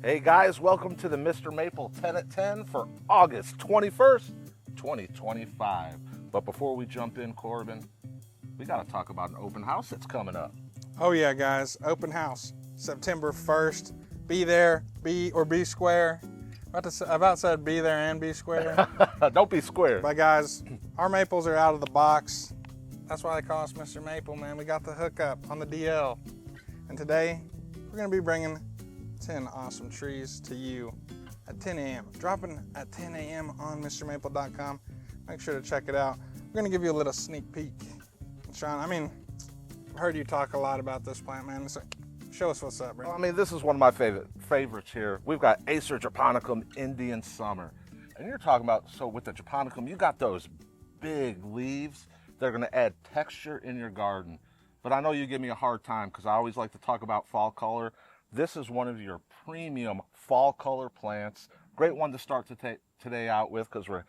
Hey guys, welcome to the Mr. Maple 10 at 10 for August 21st, 2025. But before we jump in, Corbin, we got to talk about an open house that's coming up. Oh yeah, guys, open house, September 1st. Be there, be square. I about said be there and be square. Don't be square. But guys, our maples are out of the box. That's why they call us Mr. Maple, man. We got the hookup on the DL. And today, we're gonna be bringing 10 awesome trees to you at 10 a.m. Dropping at 10 a.m. on MrMaple.com. Make sure to check it out. We're gonna give you a little sneak peek. Sean, I've heard you talk a lot about this plant, man. So show us what's up, bro. Well, this is one of my favorites here. We've got Acer Japonicum Indian Summer. And you're talking about, so with the Japonicum, you got those big leaves. They're gonna add texture in your garden. But I know you give me a hard time because I always like to talk about fall color. This is one of your premium fall color plants. Great one to start today out with because we're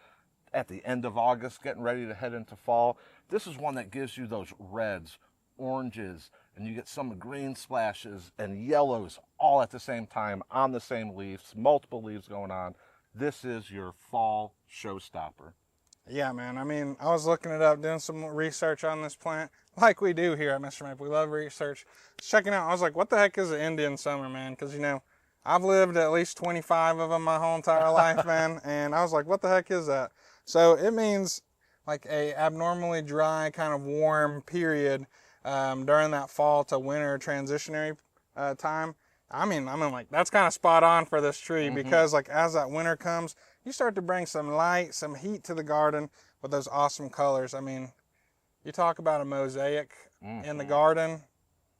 at the end of August, getting ready to head into fall. This is one that gives you those reds, oranges, and you get some green splashes and yellows all at the same time on the same leaves, multiple leaves going on. This is your fall showstopper. Yeah, man. I was looking it up, doing some research on this plant, like we do here at Mr. Maple. We love research. Checking out, I was like, what the heck is an Indian Summer, man? Because, I've lived at least 25 of them my whole entire life, man. And I was like, what the heck is that? So it means like a abnormally dry, kind of warm period during that fall to winter transitionary time. I'm like, that's kind of spot on for this tree because like as that winter comes, you start to bring some light, some heat to the garden with those awesome colors. You talk about a mosaic in the garden.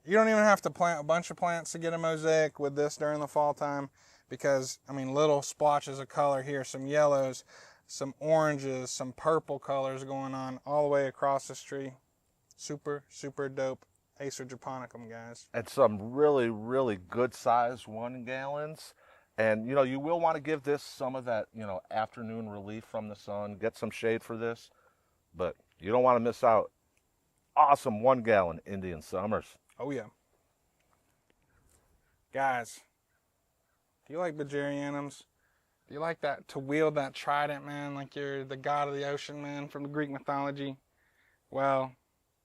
You don't even have to plant a bunch of plants to get a mosaic with this during the fall time because, little splotches of color here, some yellows, some oranges, some purple colors going on all the way across this tree. Super, super dope. Acer Japonicum, guys. And some really, really good size 1 gallons. And, you will want to give this some of that, afternoon relief from the sun. Get some shade for this. But you don't want to miss out. Awesome 1 gallon Indian Summers. Oh, yeah. Guys, do you like Bajarianums? Do you like that, to wield that trident, man, like you're the god of the ocean, man, from the Greek mythology? Well,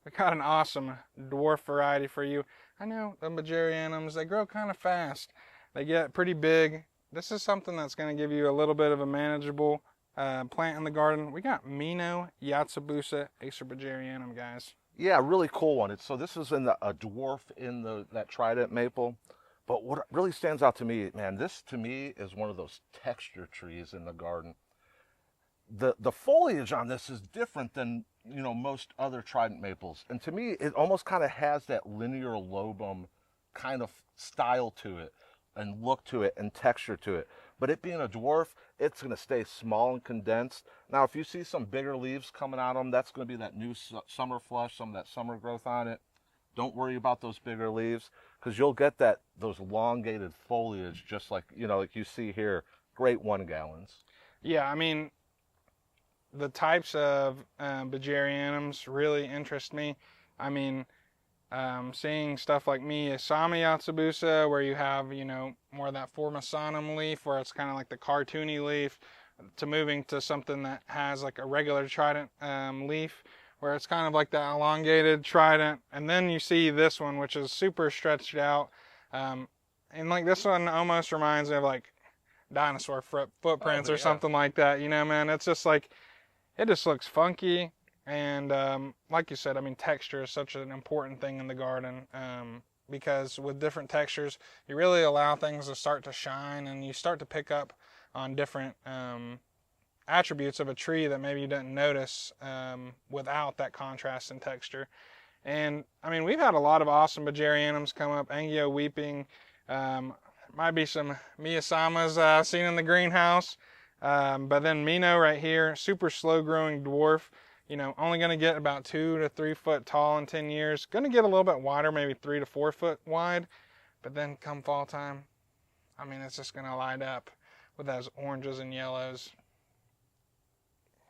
we got an awesome dwarf variety for you. I know the Bajarianums, they grow kind of fast. They get pretty big. This is something that's going to give you a little bit of a manageable plant in the garden. We got Mino Yatsubusa Acer Bajarianum, guys. Yeah, really cool one. So this is in a dwarf in that trident maple. But what really stands out to me, man, this to me is one of those texture trees in the garden. The foliage on this is different than most other trident maples, and to me it almost kind of has that linear lobum kind of style to it and look to it and texture to it. But it being a dwarf, it's going to stay small and condensed. Now if you see some bigger leaves coming out of them, that's going to be that new summer flush, some of that summer growth on it. Don't worry about those bigger leaves because you'll get those elongated foliage just like like you see here. Great 1 gallons. Yeah, the types of Bajarianums really interest me. Seeing stuff like Miyasama Yatsubusa, where you have, more of that Formosanum leaf, where it's kind of like the cartoony leaf, to moving to something that has like a regular trident leaf, where it's kind of like that elongated trident. And then you see this one, which is super stretched out. And like this one almost reminds me of like dinosaur footprints or something like that, man. It's just like, it just looks funky, and like you said, texture is such an important thing in the garden because with different textures, you really allow things to start to shine, and you start to pick up on different attributes of a tree that maybe you didn't notice without that contrast in texture. And we've had a lot of awesome Bajarianums come up. Angio Weeping, might be some Miyasamas seen in the greenhouse. But then Mino right here, super slow growing dwarf, only going to get about 2 to 3 foot tall in 10 years. Going to get a little bit wider, maybe 3 to 4 foot wide. But then come fall time, it's just going to light up with those oranges and yellows.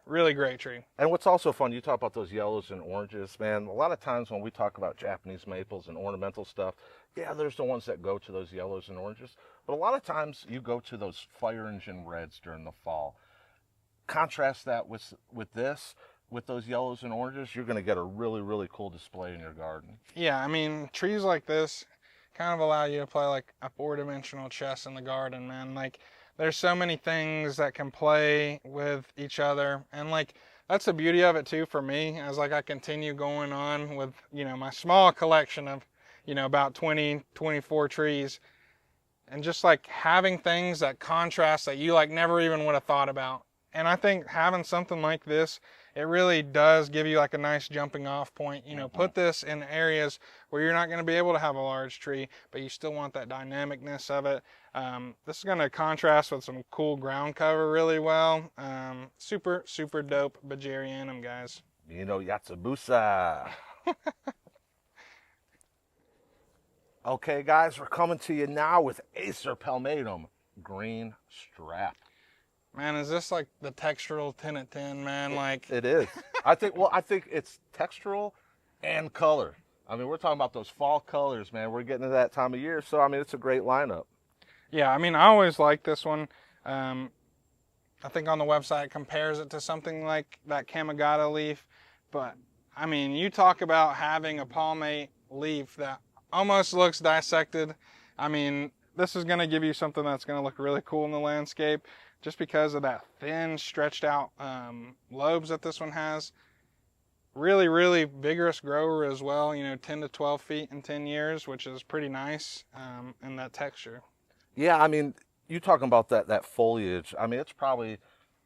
Really great tree. And what's also fun, you talk about those yellows and oranges, man. A lot of times when we talk about Japanese maples and ornamental stuff, yeah, there's the ones that go to those yellows and oranges. But a lot of times you go to those fire engine reds during the fall. Contrast that with this, with those yellows and oranges, you're going to get a really, really cool display in your garden. Yeah, I mean, trees like this kind of allow you to play like a four-dimensional chess in the garden, man. Like, there's so many things that can play with each other, and like that's the beauty of it too for me, as like I continue going on with, you know, my small collection of, you know, about 20, 24 trees, and just like having things that contrast that you like never even would have thought about. And I think having something like this, it really does give you like a nice jumping off point. You know, put this in areas where you're not going to be able to have a large tree, but you still want that dynamicness of it. This is going to contrast with some cool ground cover really well. Super, super dope Bajerianum, guys. You know, Yatsubusa. Okay, guys, we're coming to you now with Acer Palmatum Green Strap. Man, is this like the textural 10 at 10, man? Like It is. I think it's textural and color. I mean, we're talking about those fall colors, man. We're getting to that time of year, so I mean, it's a great lineup. Yeah, I mean, I always like this one. I think on the website it compares it to something like that Kamigata leaf, but I mean, you talk about having a palmate leaf that almost looks dissected. I mean, this is going to give you something that's going to look really cool in the landscape, just because of that thin, stretched out lobes that this one has. Really, really vigorous grower as well, you know, 10 to 12 feet in 10 years, which is pretty nice in that texture. Yeah, I mean, you talking about that foliage. I mean, it's probably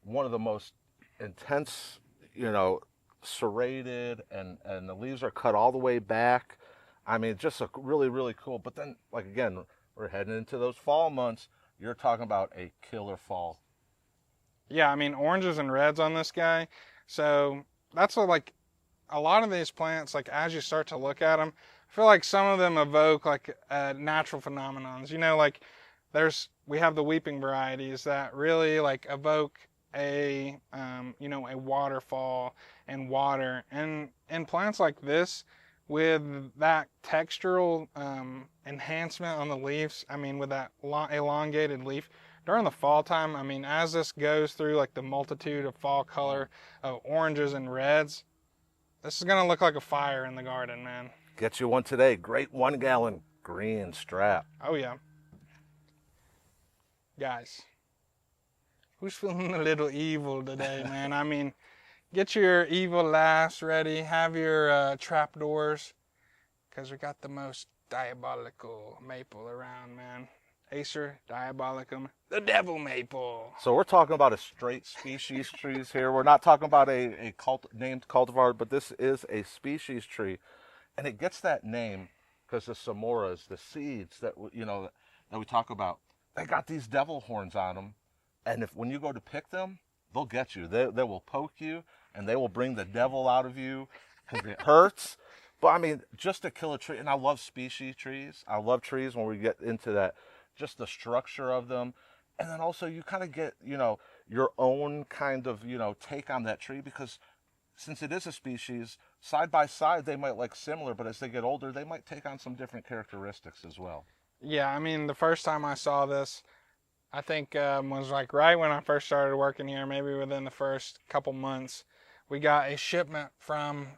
one of the most intense, you know, serrated, and the leaves are cut all the way back. I mean, just a really, really cool. But then, like, again, we're heading into those fall months. You're talking about a killer fall. Yeah, I mean, oranges and reds on this guy. So that's what, like, a lot of these plants, like, as you start to look at them, I feel like some of them evoke, like, natural phenomenons. You know, like, we have the weeping varieties that really, like, evoke a, you know, a waterfall and water. And plants like this, with that textural enhancement on the leaves, I mean, with that elongated leaf, during the fall time, I mean, as this goes through like the multitude of fall color of oranges and reds, this is going to look like a fire in the garden, man. Get you one today. Great 1 gallon green strap. Oh, yeah. Guys, who's feeling a little evil today, man? I mean, get your evil laughs ready. Have your trapdoors, because we got the most diabolical maple around, man. Acer diabolicum, the devil maple. So we're talking about a straight species trees here. We're not talking about a named cultivar, but this is a species tree, and it gets that name because the samoras, the seeds that you know that we talk about, they got these devil horns on them, and when you go to pick them, they'll get you. They will poke you, and they will bring the devil out of you because it hurts. But I mean, just to kill a tree, and I love species trees. I love trees when we get into that, just the structure of them. And then also you kind of get, you know, your own kind of, you know, take on that tree, because since it is a species, side by side, they might look similar, but as they get older, they might take on some different characteristics as well. Yeah, I mean, the first time I saw this, I think was like right when I first started working here, maybe within the first couple months, we got a shipment from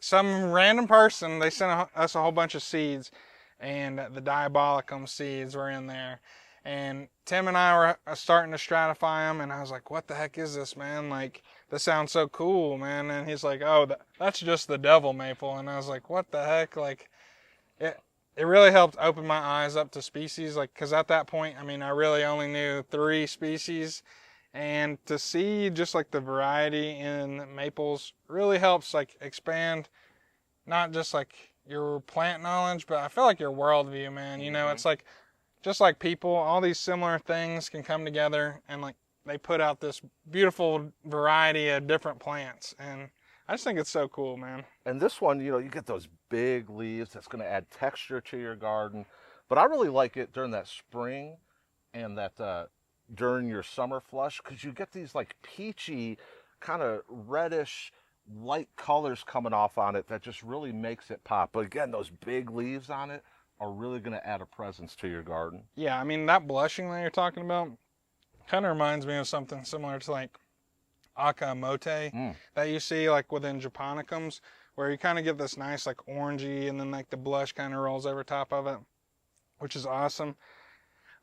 some random person. They sent us a whole bunch of seeds, and the diabolicum seeds were in there. And Tim and I were starting to stratify them, and I was like, what the heck is this, man? Like, this sounds so cool, man. And he's like, oh, that's just the devil maple. And I was like, what the heck? Like, it really helped open my eyes up to species, like, because at that point, I mean, I really only knew 3 species, and to see just like the variety in maples really helps like expand not just like your plant knowledge, but I feel like your worldview, man. You know, it's like just like people, all these similar things can come together, and like they put out this beautiful variety of different plants, and I just think it's so cool, man. And this one, you know, you get those big leaves that's going to add texture to your garden. But I really like it during that spring and that during your summer flush, because you get these like peachy kind of reddish light colors coming off on it that just really makes it pop. But again, those big leaves on it are really going to add a presence to your garden. Yeah, I mean, that blushing that you're talking about kind of reminds me of something similar to like akamote that you see like within japonicums, where you kind of get this nice like orangey and then like the blush kind of rolls over top of it, which is awesome.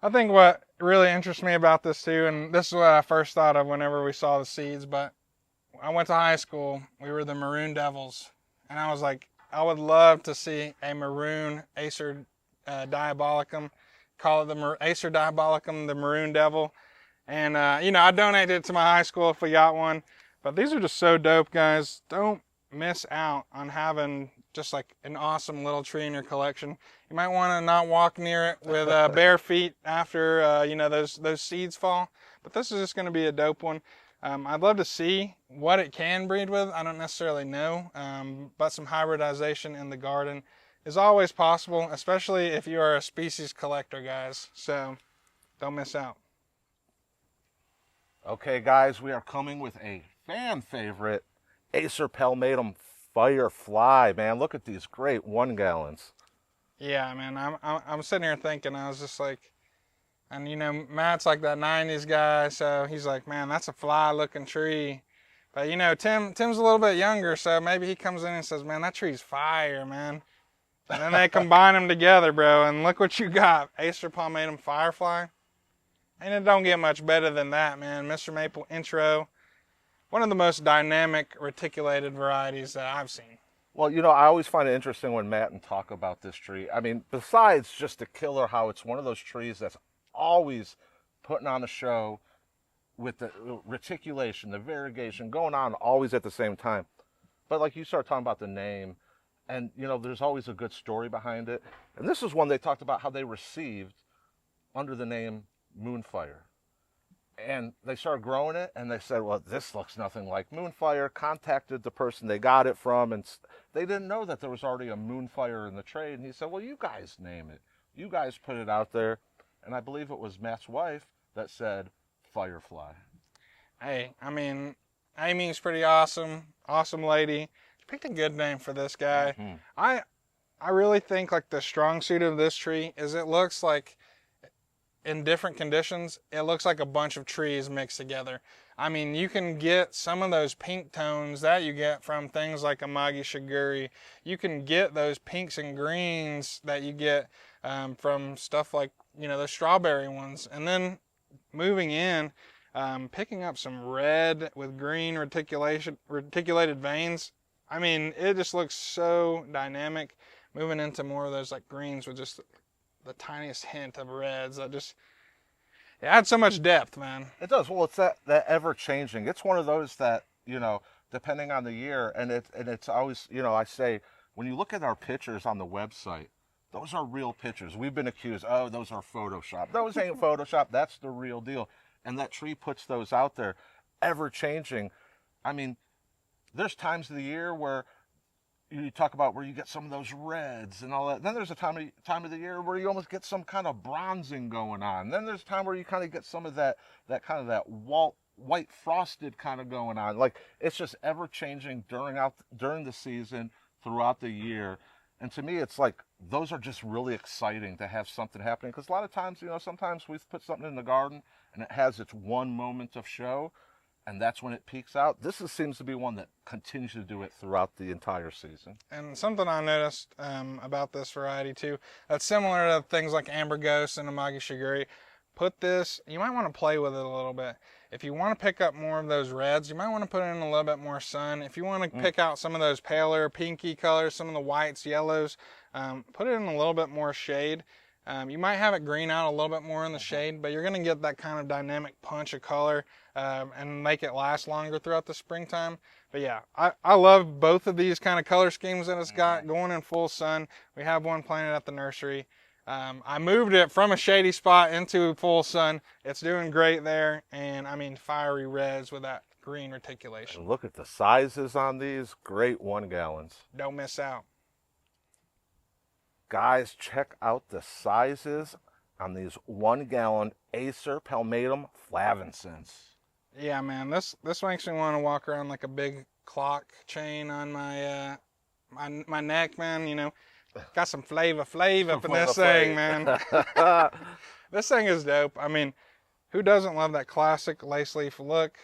I think what really interests me about this too, and this is what I first thought of whenever we saw the seeds, but I went to high school, we were the Maroon Devils, and I was like, I would love to see a maroon Acer Diabolicum, call it the Acer Diabolicum, the Maroon Devil. And, you know, I donated it to my high school if we got one. But these are just so dope, guys. Don't miss out on having just like an awesome little tree in your collection. You might want to not walk near it with bare feet after, you know, those seeds fall. But this is just going to be a dope one. I'd love to see what it can breed with. I don't necessarily know. But some hybridization in the garden is always possible, especially if you are a species collector, guys. So don't miss out. Okay, guys, we are coming with a fan favorite, Acer Palmatum Firefly. Man, look at these great 1 gallons. Yeah, man, I'm sitting here thinking, I was just like, and you know, Matt's like that 90s guy, so he's like, man, that's a fly-looking tree. But you know, Tim's a little bit younger, so maybe he comes in and says, man, that tree's fire, man. And then they combine them together, bro, and look what you got, Acer Palmatum Firefly. And it don't get much better than that, man. MrMaple Intro, one of the most dynamic reticulated varieties that I've seen. Well, you know, I always find it interesting when Matt and talk about this tree. I mean, besides just the killer, how it's one of those trees that's always putting on a show with the reticulation, the variegation going on always at the same time. But like you start talking about the name, and you know, there's always a good story behind it. And this is one they talked about how they received under the name Moonfire. And they started growing it, and they said, well, this looks nothing like Moonfire. Contacted the person they got it from, and they didn't know that there was already a Moonfire in the trade. And he said, well, you guys name it. You guys put it out there. And I believe it was Matt's wife that said Firefly. Hey, I mean, Amy's pretty awesome. Awesome lady. She picked a good name for this guy. Mm-hmm. I really think like the strong suit of this tree is it looks like in different conditions, it looks like a bunch of trees mixed together. I mean, you can get some of those pink tones that you get from things like Amagi Shiguri. You can get those pinks and greens that you get from stuff like, you know, the strawberry ones. And then moving in, picking up some red with green reticulated veins. I mean, it just looks so dynamic. Moving into more of those like greens with just the tiniest hint of reds that just it adds so much depth, man. It does. Well, it's that ever changing. It's one of those that, you know, depending on the year, and it's always, you know, I say when you look at our pictures on the website, those are real pictures. We've been accused, oh, those are Photoshop. Those ain't Photoshop. That's the real deal. And that tree puts those out there, ever changing. I mean, there's times of the year where you talk about where you get some of those reds and all that. Then there's a time of the year where you almost get some kind of bronzing going on. Then there's a time where you kind of get some of that kind of that white frosted kind of going on. Like it's just ever changing during the season, throughout the year. And to me, it's like those are just really exciting to have something happening. Because a lot of times, you know, sometimes we've put something in the garden and it has its one moment of show, and that's when it peaks out. This seems to be one that continues to do it throughout the entire season. And something I noticed about this variety too, that's similar to things like Amber Ghost and Amagi Shiguri. Put this, you might want to play with it a little bit. If you want to pick up more of those reds, you might want to put in a little bit more sun. If you want to pick out some of those paler, pinky colors, some of the whites, yellows, put it in a little bit more shade. You might have it green out a little bit more in the shade, but you're going to get that kind of dynamic punch of color and make it last longer throughout the springtime. But yeah, I love both of these kind of color schemes that it's got going in full sun. We have one planted at the nursery. I moved it from a shady spot into full sun. It's doing great there. And I mean, fiery reds with that green reticulation. And look at the sizes on these. Great 1 gallons. Don't miss out. Guys, check out the sizes on these 1 gallon Acer Palmatum Flavincens. Yeah, man, this makes me want to walk around like a big clock chain on my neck, man. You know, got some flavor up in this thing, man. This thing is dope. I mean, who doesn't love that classic lace leaf look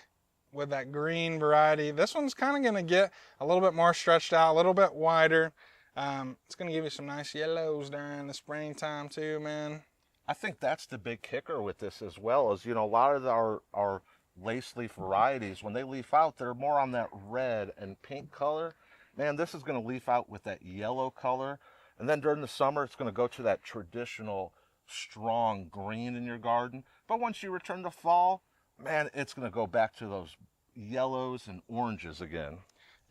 with that green variety? This one's kind of going to get a little bit more stretched out, a little bit wider. It's going to give you some nice yellows during the springtime too, man. I think that's the big kicker with this as well, is, you know, a lot of our lace leaf varieties, when they leaf out, they're more on that red and pink color. Man, this is going to leaf out with that yellow color. And then during the summer, it's going to go to that traditional strong green in your garden. But once you return to fall, man, it's going to go back to those yellows and oranges again.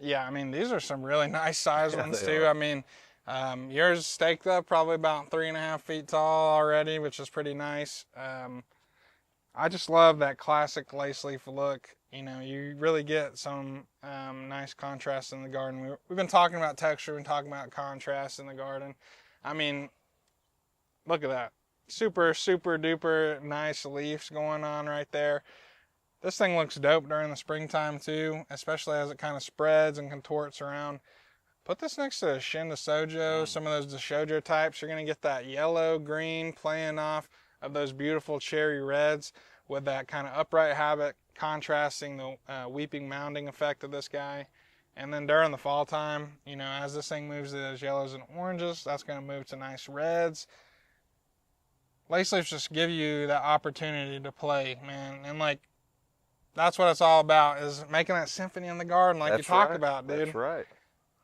Yeah, I mean, these are some really nice size ones they too. are. I mean, yours staked up probably about 3.5 feet tall already, which is pretty nice. I just love that classic lace leaf look. You know, you really get some nice contrast in the garden. We've been talking about texture and talking about contrast in the garden. I mean, look at that. Super, super duper nice leaves going on right there. This thing looks dope during the springtime too, especially as it kind of spreads and contorts around. Put this next to a Shin Sojo, some of those Deshojo types. You're going to get that yellow, green playing off of those beautiful cherry reds with that kind of upright habit contrasting the weeping mounding effect of this guy. And then during the fall time, you know, as this thing moves to those yellows and oranges, that's going to move to nice reds. Lace leaves just give you that opportunity to play, man. And like, that's what it's all about, is making that symphony in the garden like you talked about, dude. That's right.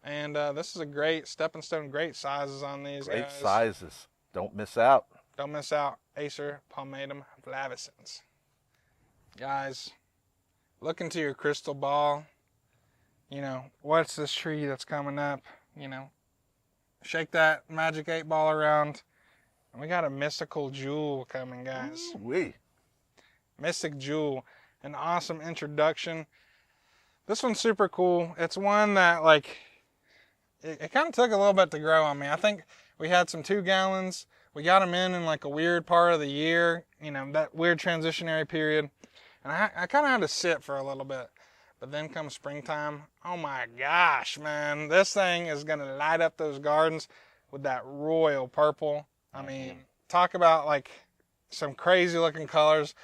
And this is a great stepping stone, great sizes on these Great guys. sizes. Don't miss out. Don't miss out. Acer palmatum flavescens. Guys, look into your crystal ball. You know, what's this tree that's coming up? You know, shake that magic 8 ball around. And we got a mystical jewel coming, guys. Ooh-wee. Mystic Jewel. An awesome introduction. This one's super cool. It's one that, like, it kind of took a little bit to grow on me. I think we had some 2 gallons. We got them in like a weird part of the year, you know, that weird transitionary period. And I kind of had to sit for a little bit. But then comes springtime. Oh my gosh, man. This thing is going to light up those gardens with that royal purple. I mean, talk about like some crazy looking colors.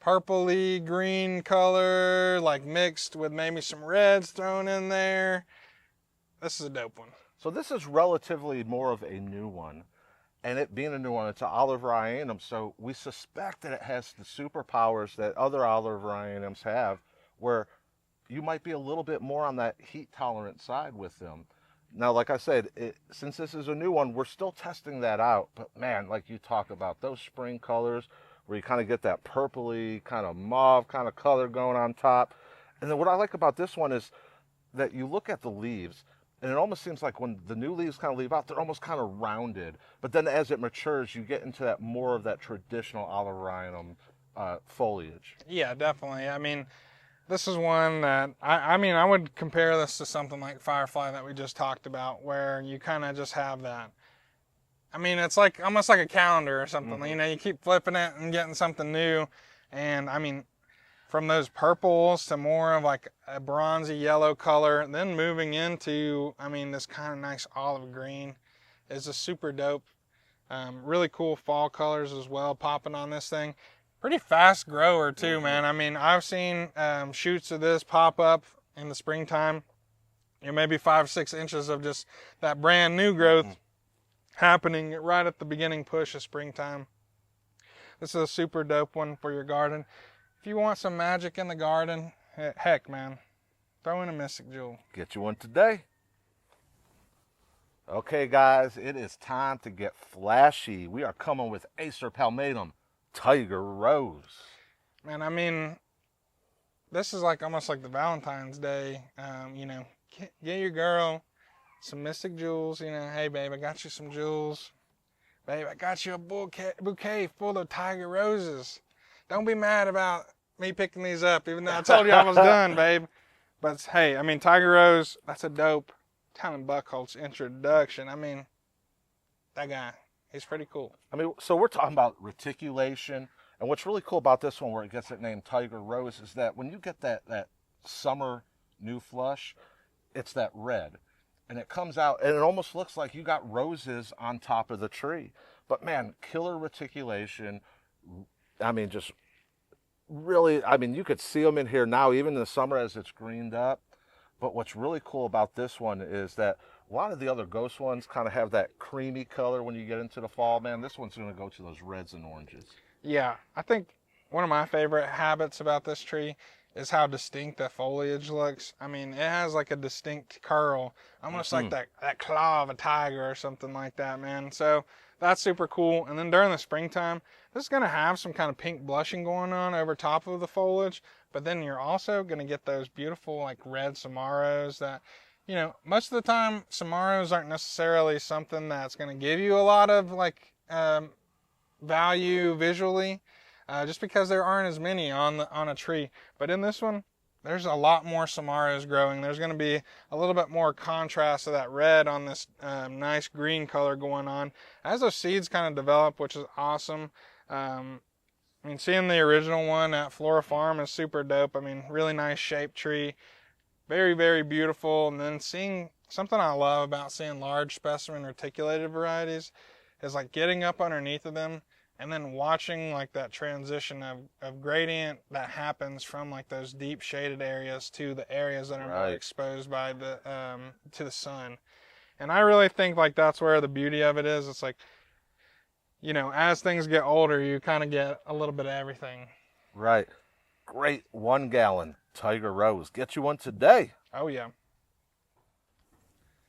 Purpley green color, like mixed with maybe some reds thrown in there. This is a dope one. So this is relatively more of a new one. And it being a new one, it's an Oliverianum, so we suspect that it has the superpowers that other Oliverianums have, where you might be a little bit more on that heat-tolerant side with them. Now, like I said, since this is a new one, we're still testing that out. But, man, like you talk about, those spring colors, where you kind of get that purpley, kind of mauve kind of color going on top. And then what I like about this one is that you look at the leaves, and it almost seems like when the new leaves kind of leave out, they're almost kind of rounded. But then as it matures, you get into that more of that traditional Oliverianum foliage. Yeah, definitely. I mean, this is one that, I mean, I would compare this to something like Firefly that we just talked about, where you kind of just have that. I mean, it's like almost like a calendar or something. Mm-hmm. You know, you keep flipping it and getting something new. And I mean, from those purples to more of like a bronzy yellow color, then moving into, I mean, this kind of nice olive green is a super dope. Really cool fall colors as well popping on this thing. Pretty fast grower too, man. I mean, I've seen shoots of this pop up in the springtime. You know, maybe 5-6 inches of just that brand new growth happening right at the beginning push of springtime. This is a super dope one for your garden. If you want some magic in the garden, heck, man, throw in a Mystic Jewel. Get you one today. Okay, guys, it is time to get flashy. We are coming with Acer palmatum Tiger Rose. Man, I mean, this is like almost like the Valentine's Day. You know, get your girl some Mystic Jewels. You know, hey, babe, I got you some jewels. Babe, I got you a bouquet full of Tiger Roses. Don't be mad about me picking these up, even though I told you I was done, babe. But, hey, I mean, Tiger Rose, that's a dope Talon Buckholz introduction. I mean, that guy, he's pretty cool. I mean, so we're talking about reticulation And what's really cool about this one, where it gets that name Tiger Rose, is that when you get that summer new flush, it's that red. And it comes out, and it almost looks like you got roses on top of the tree. But man, killer reticulation. I mean, just really, I mean, you could see them in here now, even in the summer as it's greened up. But what's really cool about this one is that a lot of the other ghost ones kind of have that creamy color when you get into the fall. Man, this one's going to go to those reds and oranges. Yeah, I think one of my favorite habits about this tree is how distinct the foliage looks. I mean, it has like a distinct curl, almost like that claw of a tiger or something like that, man. So that's super cool. And then during the springtime, this is going to have some kind of pink blushing going on over top of the foliage, but then you're also going to get those beautiful like red samaros that, you know, most of the time samaros aren't necessarily something that's going to give you a lot of like value visually, just because there aren't as many on a tree. But in this one, there's a lot more samaros growing. There's going to be a little bit more contrast to that red on this nice green color going on as those seeds kind of develop, which is awesome. I mean, seeing the original one at Flora Farm is super dope. I mean, really nice shaped tree, very, very beautiful. And then seeing something I love about seeing large specimen reticulated varieties is like getting up underneath of them and then watching like that transition of gradient that happens from like those deep shaded areas to the areas that are more exposed by the to the sun. And I really think like that's where the beauty of it is. It's like, you know, as things get older, you kind of get a little bit of everything. Right. Great 1 gallon Tiger Rose. Get you one today. Oh yeah.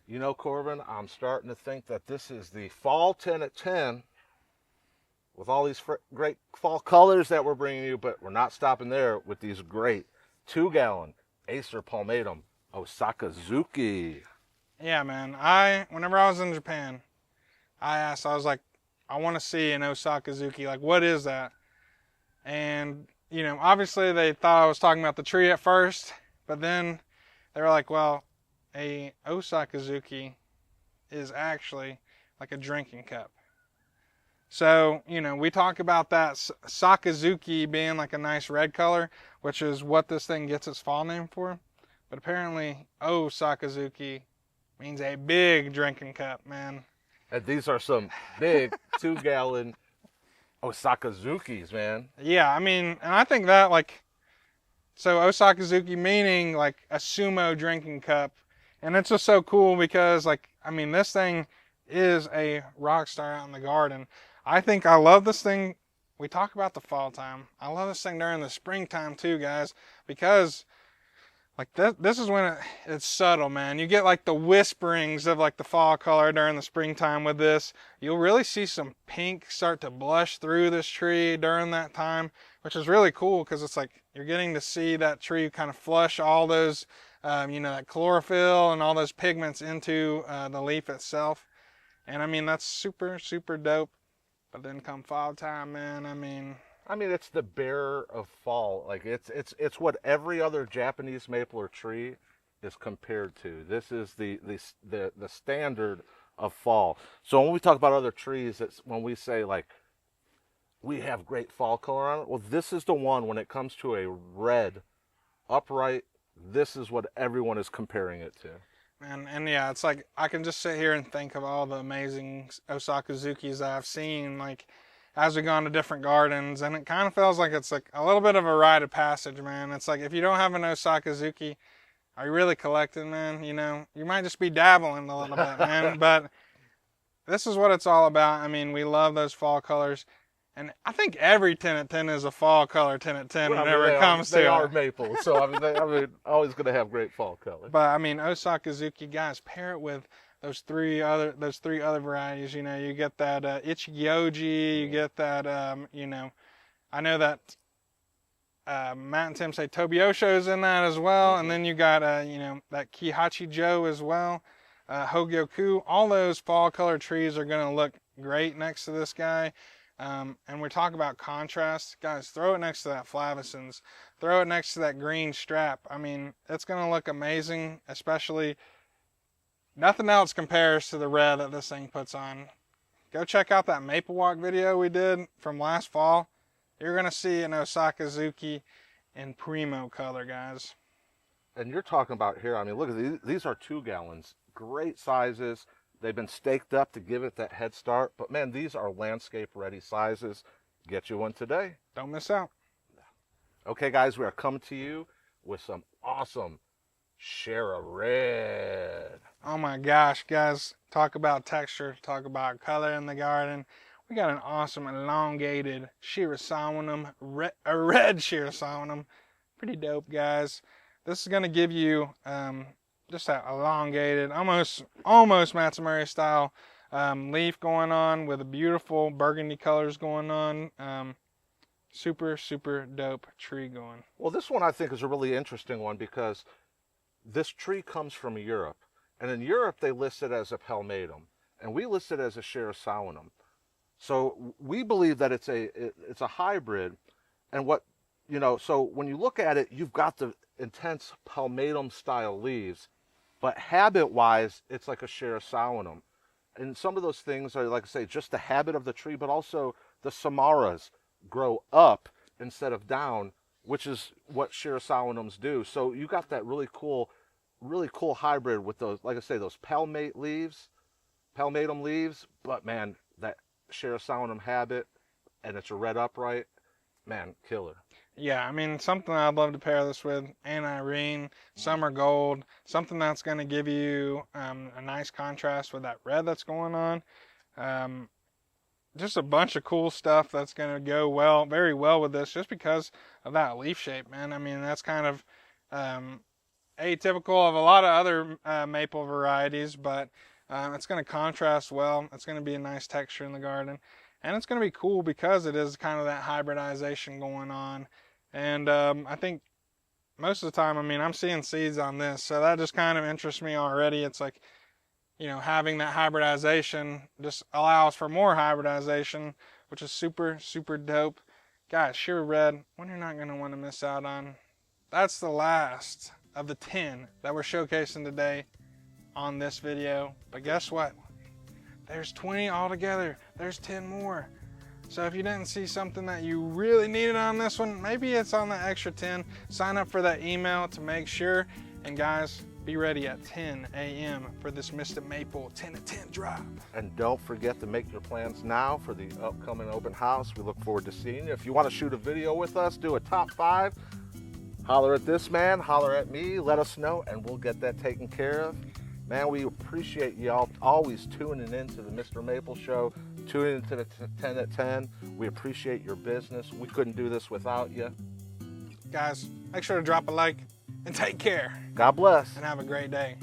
You know, Corbin, I'm starting to think that this is the fall 10 at 10 with all these great fall colors that we're bringing you, but we're not stopping there with these great 2 gallon Acer Palmatum Osakazuki. Yeah, man. Whenever I was in Japan, I was like, I want to see an Osakazuki. Like, what is that? And, you know, obviously they thought I was talking about the tree at first, but then they were like, well, a Osakazuki is actually like a drinking cup. So, you know, we talk about that Sakazuki being like a nice red color, which is what this thing gets its fall name for. But apparently, Osakazuki means a big drinking cup, man. And these are some big 2 gallon Osakazukis, man. Yeah, I mean, and I think that like, so Osakazuki meaning like a sumo drinking cup. And it's just so cool because like, I mean, this thing is a rock star out in the garden. I think I love this thing. We talk about the fall time. I love this thing during the springtime too, guys, because like this is when it's subtle, man. You get like the whisperings of like the fall color during the springtime with this. You'll really see some pink start to blush through this tree during that time, which is really cool because it's like you're getting to see that tree kind of flush all those, you know, that chlorophyll and all those pigments into the leaf itself. And I mean, that's super, super dope. But then come fall time, man, I mean, it's the bearer of fall. Like it's what every other Japanese maple or tree is compared to. This is the standard of fall. So when we talk about other trees, it's when we say like we have great fall color on it. Well, this is the one when it comes to a red upright. This is what everyone is comparing it to. And yeah, it's like I can just sit here and think of all the amazing Osakazukis I've seen, like as we go into different gardens, and it kind of feels like it's like a little bit of a rite of passage, man. It's like if you don't have an Osakazuki, are you really collecting, man? You know, you might just be dabbling a little bit, man. But this is what it's all about. I mean, we love those fall colors. And I think every 10 at 10 is a fall color 10 at 10 whenever it comes to it. They are maple, so I mean, always going to have great fall color. But I mean, Osakazuki, guys, pair it with those three other varieties. You know, you get that Ichigyoji, you get that, you know, I know that Matt and Tim say Tobyosho's in that as well, and then you got you know, that Kihachi Joe as well, Hogyoku. All those fall color trees are going to look great next to this guy. And we talk about contrast, guys, throw it next to that Flavescens, throw it next to that green strap. I mean, it's going to look amazing, especially nothing else compares to the red that this thing puts on. Go check out that Maple Walk video we did from last fall. you're going to see an Osakazuki in primo color, guys. And you're talking about here, I mean, look at these are 2 gallons. Great sizes. They've been staked up to give it that head start. But man, these are landscape ready sizes. Get you one today. Don't miss out. Okay, guys, we are coming to you with some awesome Shara Red. Oh my gosh, guys. Talk about texture. Talk about color in the garden. We got an awesome elongated Shirasawanum, a red Shirasawanum. Pretty dope, guys. This is going to give you just that elongated, almost Matsumori style leaf going on with a beautiful burgundy colors going on. Super, super dope tree going. Well, this one I think is a really interesting one because this tree comes from Europe. And in Europe, they list it as a palmatum. And we list it as a Shirasawanum. So we believe that it's a hybrid. And what, so when you look at it, you've got the intense palmatum style leaves. But habit-wise, it's like a Shirasawanum. And some of those things are, like I say, just the habit of the tree, but also the samaras grow up instead of down, which is what Shirasawanums do. So you got that really cool hybrid with those, like I say, those palmatum leaves. But man, that Shirasawanum habit, and it's a red upright, man, killer. Yeah, I mean, something I'd love to pair this with, Irene, Summer Gold, something that's going to give you a nice contrast with that red that's going on. Just a bunch of cool stuff that's going to go very well with this, just because of that leaf shape, man. I mean, that's kind of atypical of a lot of other maple varieties, but it's going to contrast well. It's going to be a nice texture in the garden, and it's going to be cool because it is kind of that hybridization going on. And I think most of the time, I mean, I'm seeing seeds on this, so that just kind of interests me already. It's like, having that hybridization just allows for more hybridization, which is super, super dope. Guys, Shira Red, one you're not going to want to miss out on. That's the last of the 10 that we're showcasing today on this video. But guess what? There's 20 altogether. There's 10 more. So if you didn't see something that you really needed on this one, maybe it's on the extra 10. Sign up for that email to make sure. And guys, be ready at 10 a.m. for this Mr. Maple 10 to 10 drop. And don't forget to make your plans now for the upcoming open house. We look forward to seeing you. If you want to shoot a video with us, do a top 5, holler at this man, holler at me, let us know, and we'll get that taken care of. Man, we appreciate y'all always tuning in to the Mr. Maple Show, tuning into the 10 at 10. We appreciate your business. We couldn't do this without you. Guys, make sure to drop a like and take care. God bless. And have a great day.